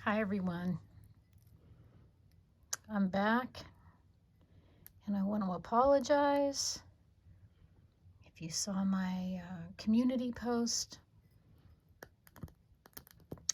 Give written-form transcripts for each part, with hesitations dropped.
Hi everyone, I'm back and I want to apologize if you saw my community post.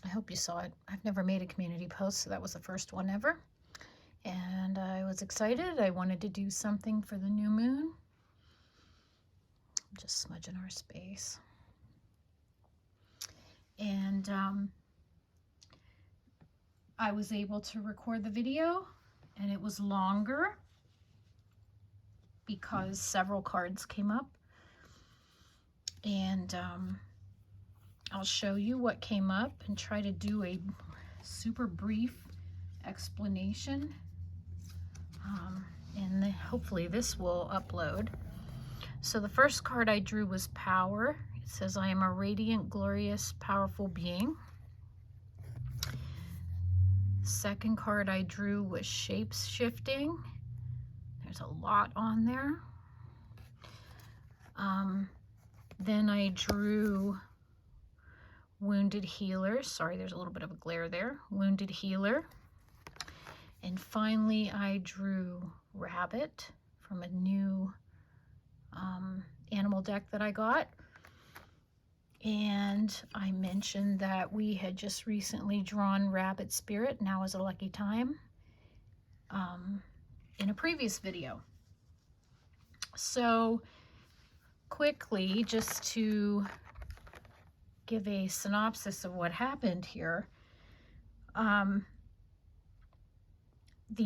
I hope you saw it. I've never made a community post, so that was the first one ever. And I was excited. I wanted to do something for the new moon. I'm just smudging our space. And I was able to record the video, and it was longer because several cards came up. And I'll show you what came up and try to do a super brief explanation. And hopefully this will upload. So the first card I drew was Power. It says, I am a radiant, glorious, powerful being. Second card I drew was Shape-shifting. There's a lot on there. Then I drew Wounded Healer. Sorry, there's a little bit of a glare there. Wounded Healer. And finally, I drew Rabbit from a new animal deck that I got. And I mentioned that we had just recently drawn Rabbit Spirit. Now is a lucky time in a previous video. So quickly, just to give a synopsis of what happened here. The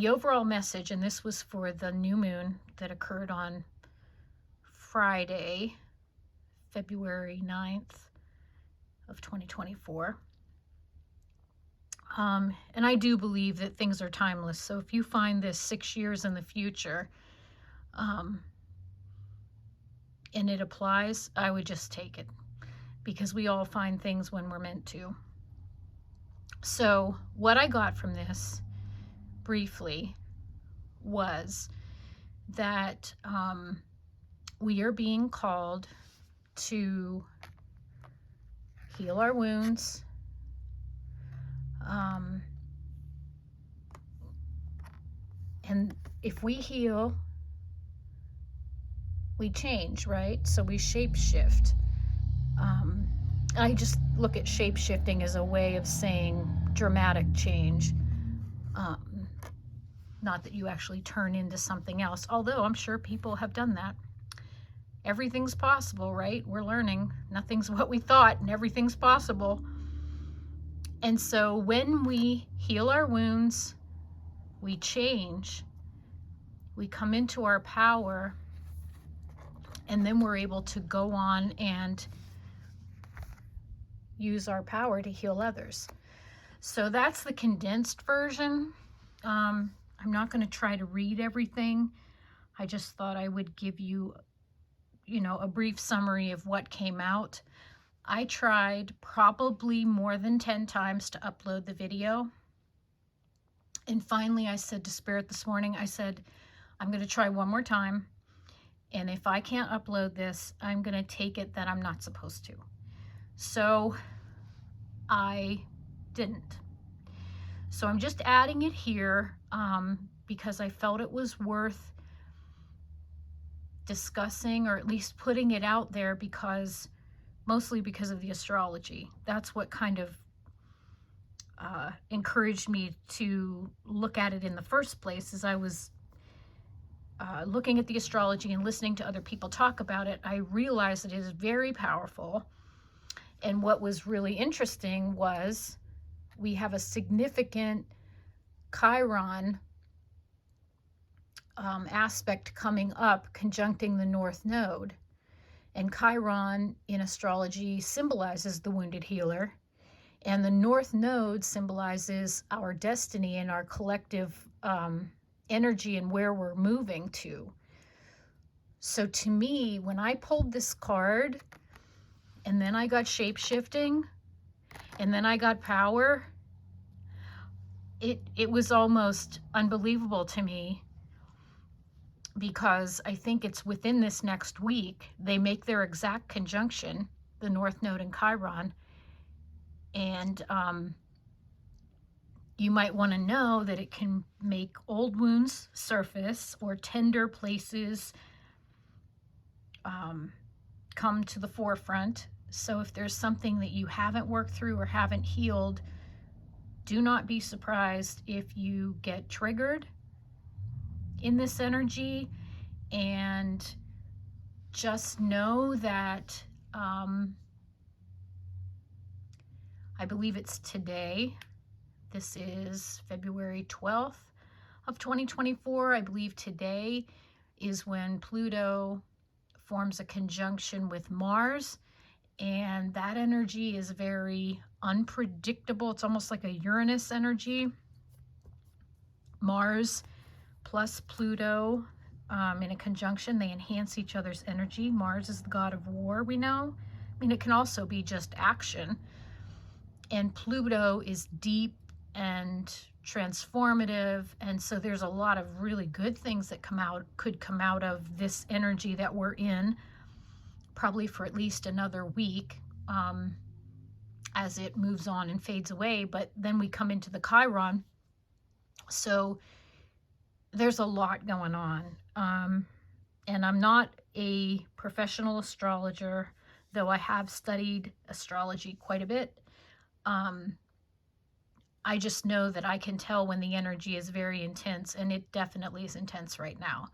overall message, and this was for the new moon that occurred on Friday, February 9th of 2024. And I do believe that things are timeless. So if you find this 6 years in the future, and it applies, I would just take it, because we all find things when we're meant to. So what I got from this briefly was that we are being called to heal our wounds, and if we heal, we change, right? So we shape shift. I just look at shape shifting as a way of saying dramatic change. Not that you actually turn into something else, although I'm sure people have done that. Everything's possible, right? We're learning. Nothing's what we thought, and everything's possible. And so when we heal our wounds, we change, we come into our power, and then we're able to go on and use our power to heal others. So that's the condensed version. I'm not going to try to read everything. I just thought I would give you, a brief summary of what came out. I tried probably more than 10 times to upload the video. And finally, I said to Spirit this morning, I said, I'm going to try one more time. And if I can't upload this, I'm going to take it that I'm not supposed to. So I didn't. So I'm just adding it here because I felt it was worth discussing, or at least putting it out there, because mostly because of the astrology. That's what kind of encouraged me to look at it in the first place. As I was looking at the astrology and listening to other people talk about it, I realized it is very powerful. And what was really interesting was we have a significant Chiron aspect coming up, conjuncting the North Node. And Chiron in astrology symbolizes the wounded healer. And the North Node symbolizes our destiny and our collective energy and where we're moving to. So to me, when I pulled this card, and then I got shape-shifting, and then I got power, it was almost unbelievable to me, because I think it's within this next week, they make their exact conjunction, the North Node and Chiron. And You might want to know that it can make old wounds surface or tender places come to the forefront. So if there's something that you haven't worked through or haven't healed, do not be surprised if you get triggered in this energy, and just know that I believe it's today. This is February 12th of 2024. I believe today is when Pluto forms a conjunction with Mars, and that energy is very unpredictable. It's almost like a Uranus energy. Mars plus Pluto in a conjunction, they enhance each other's energy. Mars is the god of war, we know. I mean, it can also be just action. And Pluto is deep and transformative, and so there's a lot of really good things that could come out of this energy that we're in, probably for at least another week, as it moves on and fades away. But then we come into the Chiron, so there's a lot going on. And I'm not a professional astrologer, though I have studied astrology quite a bit. I just know that I can tell when the energy is very intense, and it definitely is intense right now.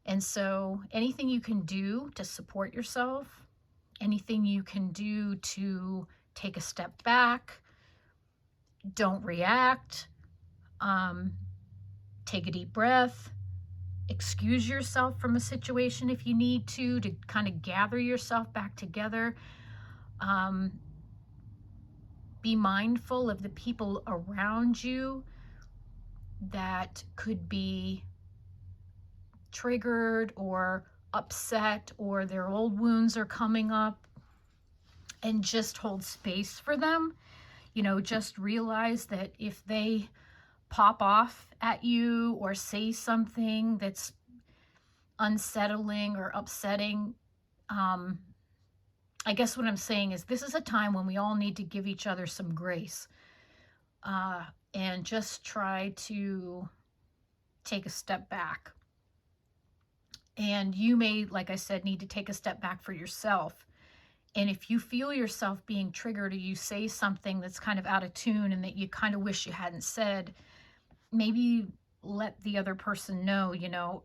And so anything you can do to support yourself, anything you can do to take a step back, don't react, take a deep breath, excuse yourself from a situation if you need to kind of gather yourself back together. Be mindful of the people around you that could be triggered or upset, or their old wounds are coming up, and just hold space for them. You know, just realize that if they pop off at you or say something that's unsettling or upsetting, I guess what I'm saying is this is a time when we all need to give each other some grace, and just try to take a step back. And you may, like I said, need to take a step back for yourself. And if you feel yourself being triggered, or you say something that's kind of out of tune and that you kind of wish you hadn't said, maybe let the other person know, you know,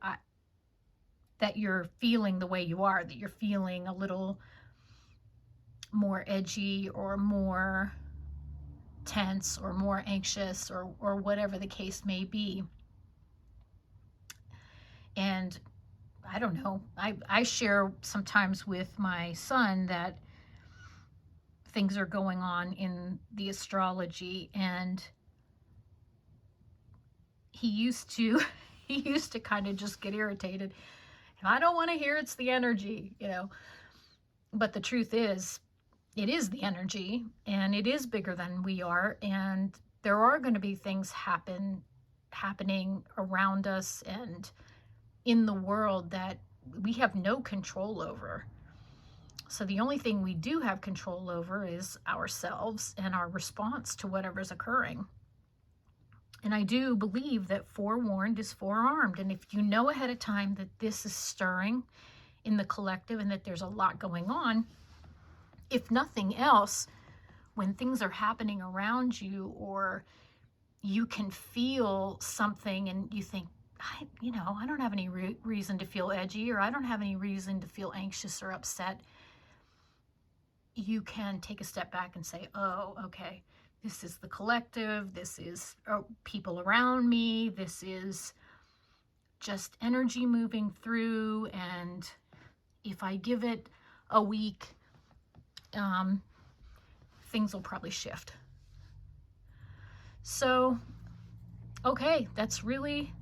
that you're feeling the way you are, that you're feeling a little more edgy or more tense or more anxious, or whatever the case may be. And I don't know, I share sometimes with my son that things are going on in the astrology, and he used to kind of just get irritated. And I don't want to hear it's the energy, you know. But the truth is, it is the energy, and it is bigger than we are, and there are going to be things happening around us and in the world that we have no control over. So the only thing we do have control over is ourselves and our response to whatever's occurring. And I do believe that forewarned is forearmed. And if you know ahead of time that this is stirring in the collective and that there's a lot going on, if nothing else, when things are happening around you, or you can feel something and you think, I don't have any reason to feel edgy, or I don't have any reason to feel anxious or upset, you can take a step back and say, oh, okay, this is the collective, this is people around me, this is just energy moving through, and if I give it a week, things will probably shift. So, okay, that's really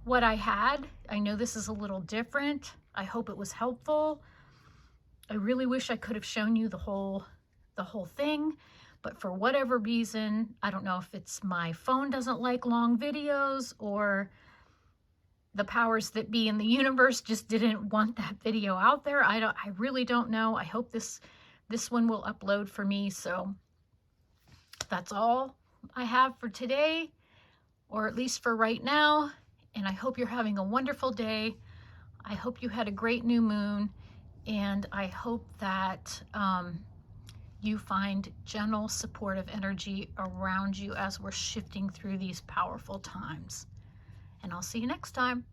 what I had. I know this is a little different. I hope it was helpful. I really wish I could have shown you the whole thing, but for whatever reason, I don't know if it's my phone doesn't like long videos, or the powers that be in the universe just didn't want that video out there. I really don't know. I hope this one will upload for me. So that's all I have for today. or at least for right now. And I hope you're having a wonderful day. I hope you had a great new moon, and I hope that you find gentle, supportive energy around you as we're shifting through these powerful times. And I'll see you next time.